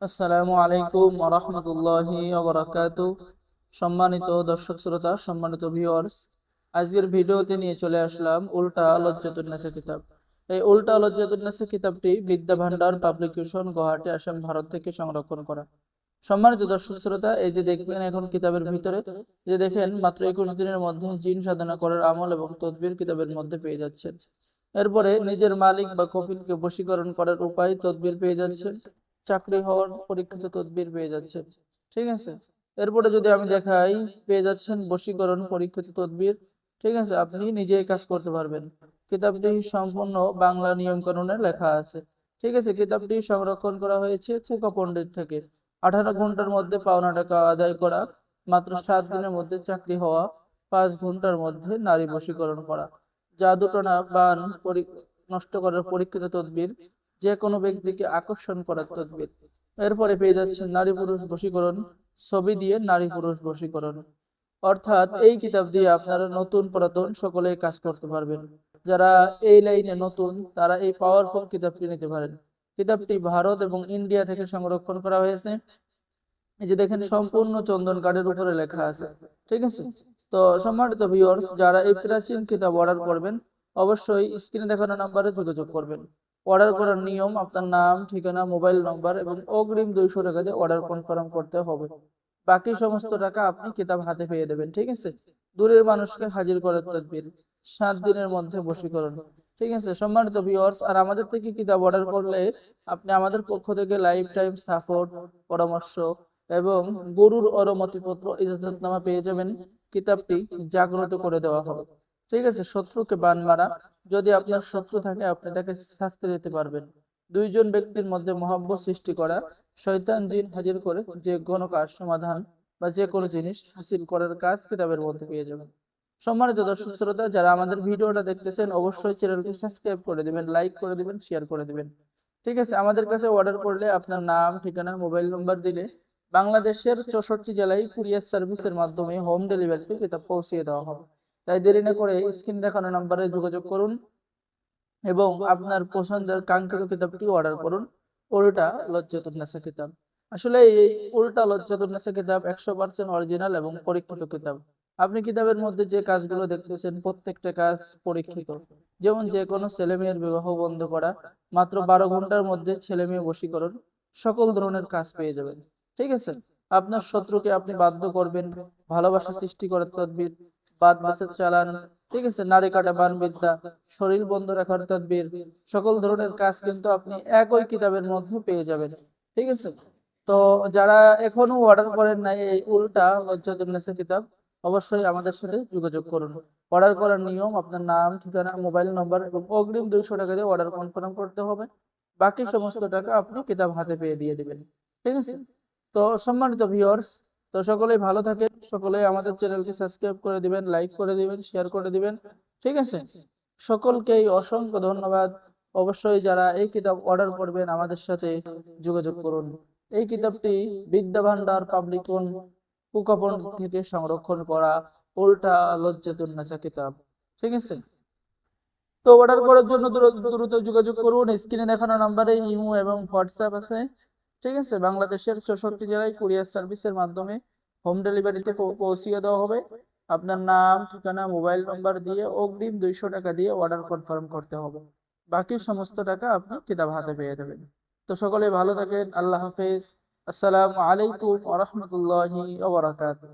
আসসালামু আলাইকুম ওয়া রাহমাতুল্লাহি ওয়া বারাকাতুহু। সম্মানিত দর্শক শ্রোতা, সম্মানিত ভিউয়ার্স, আজকের ভিডিওতে নিয়ে চলে আসলাম উল্টা লজ্জাতুন্নেসা কিতাব। এই উল্টা লজ্জাতুন্নেসা কিতাবটি বিদ্যা ভান্ডার পাবলিকেশন, গুয়াহাটি, আসাম, ভারত থেকে সংরক্ষণ করা। সম্মানিত দর্শক শ্রোতা, এই যে দেখবেন এখন কিতাবের ভিতরে যে দেখেন মাত্র 21 দিনের মধ্যে জিন সাধনা করার আমল এবং তদবির কিতাবের মধ্যে পেয়ে যাচ্ছেন। এরপরে নিজের মালিক বা কফিলকে বশীকরণ করার উপায় তদবির পেয়ে যাচ্ছেন। চাকরি হওয়ার পরীক্ষিত তদবির পেয়ে যাচ্ছেন। ঠিক আছে। এরপরে যদি আমি দেখাই, পেয়ে যাচ্ছেন বশীকরণ পরীক্ষিত তদবির। ঠিক আছে, আপনি নিজেই কাজ করতে পারবেন। কিতাবটি সম্পূর্ণ বাংলা নিয়ম কানুনে লেখা আছে। ঠিক আছে, কিতাবটি সংরক্ষণ করা হয়েছে খোকা পণ্ডিত থেকে। 18 ঘন্টার মধ্যে পাওনা টাকা আদায় করা, মাত্র 7 দিনের মধ্যে চাকরি হওয়া, 5 ঘন্টার মধ্যে নারী বশীকরণ করা, জাদুটনা বান নষ্ট করার পরীক্ষিত তদবির, যে কোনো ব্যক্তিকে আকর্ষণ করার তদবির। এরপরে পেয়ে যাচ্ছেন নারী পুরুষ বশীকরণ, ছবি দিয়ে নারী পুরুষ বশীকরণ। অর্থাৎ এই কিতাব দিয়ে আপনারা নতুন পুরাতন সকলেই কাজ করতে পারবেন। যারা এই লাইনে নতুন তারা এই পাওয়ারফুল কিতাবটি নিতে পারেন। কিতাবটি ভারত এবং ইন্ডিয়া থেকে সংরক্ষণ করা হয়েছে। এই যে দেখেন সম্পূর্ণ চন্দন কাঠের উপরে লেখা আছে। ঠিক আছে। তো সম্মানিত ভিউয়ার্স, যারা এই প্রাচীন কিতাব অর্ডার করবেন, অবশ্যই স্ক্রিনে দেখানো নাম্বারে যোগাযোগ করবেন। অর্ডার করার নিয়ম, আপনার নাম, ঠিকানা, মোবাইল নম্বর এবং অগ্রিম 200 টাকা দিয়ে অর্ডার কনফার্ম করতে হবে। বাকি সমস্ত টাকা আপনি কিতাব হাতে পেয়ে দেবেন। ঠিক আছে। দূরের মানুষকে হাজির করার তদবির, 7 দিনের মধ্যে বশীকরণ। ঠিক আছে সম্মানিত ভিউয়ার্স, আর আমাদের থেকে কিতাব অর্ডার করলে আপনি আমাদের পক্ষ থেকে লাইফ টাইম সাপোর্ট, পরামর্শ এবং গরুর অনুমতিপত্র, ইজাজতনামা পেয়ে যাবেন। কিতাবটি জাগ্রত করে দেওয়া হবে। ঠিক আছে, শত্রুকে বান মারা, যদি আপনার শত্রু থাকে আপনি তাকে শাস্তি দিতে পারবেন। দুইজন ব্যক্তির মধ্যে মহব্বত সৃষ্টি করা, শয়তান জিন হাজির করে যে কোনো কাজ সমাধান বা যে কোনো জিনিস হাসিল করার কাজ কিতাবের মধ্যে পেয়ে যাবেন। সম্মানিত দর্শক শ্রোতা, যারা আমাদের ভিডিওটা দেখতেছেন অবশ্যই চ্যানেলটি সাবস্ক্রাইব করে দিবেন, লাইক করে দিবেন, শেয়ার করে দিবেন। ঠিক আছে, আমাদের কাছে অর্ডার করলে আপনার নাম, ঠিকানা, মোবাইল নম্বর দিলে বাংলাদেশের 64 জেলায় কুরিয়ার সার্ভিসের মাধ্যমে হোম ডেলিভারিতে কিতাব পৌঁছিয়ে দেওয়া হবে। তাই দেরি না করে স্ক্রিন দেখানো নাম্বারে যোগাযোগ করুন এবং আপনার পছন্দের কাঙ্ক্ষিত কিতাবটি অর্ডার করুন। উল্টা লজ্জাতুন্নেসা কিতাব। আসলে এই উল্টা লজ্জাতুন্নেসা কিতাব 100% অরিজিনাল এবং পরীক্ষিত কিতাব। আপনি কিতাবের মধ্যে যে কাজগুলো দেখতেছেন প্রত্যেকটা কাজ পরীক্ষিত। যেমন যে কোনো ছেলে মেয়ের বিবাহ বন্ধ করা, মাত্র 12 ঘন্টার মধ্যে ছেলে মেয়ে বশীকরণ, সকল ধরনের কাজ পেয়ে যাবেন। ঠিক আছে। আপনার শত্রুকে আপনি বাধ্য করবেন, ভালোবাসা সৃষ্টি করার তদবির, বাদ বাসের চালান। ঠিক আছে, নারী কাটা বান বিদ্যা, শরীর বন্ধ রাখার তদবির, সকল ধরনের কাজ কিন্তু আপনি একই কিতাবের মধ্যে পেয়ে যাবেন। ঠিক আছে। তো যারা এখনো অর্ডার করেন নাই এই উল্টা লজ্জাতুন্নেসা কিতাব, অবশ্যই আমাদের সাথে যোগাযোগ করুন। অর্ডার করার নিয়ম, আপনার নাম, ঠিকানা, মোবাইল নম্বর এবং অগ্রিম 200 টাকা দিয়ে অর্ডার কনফার্ম করতে হবে। বাকি সমস্ত টাকা আপনি কিতাব হাতে পেয়ে দিয়ে দিবেন। ঠিক আছে। তো সম্মানিত ভিউয়ার্স, তো সকলেই ভালো থাকেন, সকলেই আমাদের চ্যানেলটি সাবস্ক্রাইব করে দিবেন, লাইক করে দিবেন, শেয়ার করে দিবেন। ঠিক আছে। সকলকেই অসংখ্য ধন্যবাদ। অবশ্যই যারা এই কিতাব অর্ডার করবেন আমাদের সাথে যোগাযোগ করুন। এই কিতাবটি বিদ্যা ভান্ডার পাবলিকন প্রকাশন থেকে সংরক্ষণ করা উল্টা লজ্জাতুন্নেসা কিতাব। ঠিক আছে। তো অর্ডার করার জন্য দ্রুত দ্রুত যোগাযোগ করুন। স্ক্রিনে দেখানো নাম্বারে ইমো এবং হোয়াটসঅ্যাপ আছে। ঠিক আছে, বাংলাদেশের 64 জেলায় কুরিয়ার সার্ভিসের মাধ্যমে হোম ডেলিভারিতে পৌঁছিয়ে দেওয়া হবে। আপনার নাম, ঠিকানা, মোবাইল নম্বর দিয়ে অগ্রিম 200 টাকা দিয়ে অর্ডার কনফার্ম করতে হবে। বাকি সমস্ত টাকা আপনি কিতাব হাতে পেয়ে যাবেন। তো সকলে ভালো থাকেন, আল্লাহ হাফেজ। আসসালামু আলাইকুম ওয়া রাহমাতুল্লাহি ওয়া বারাকাতুহু।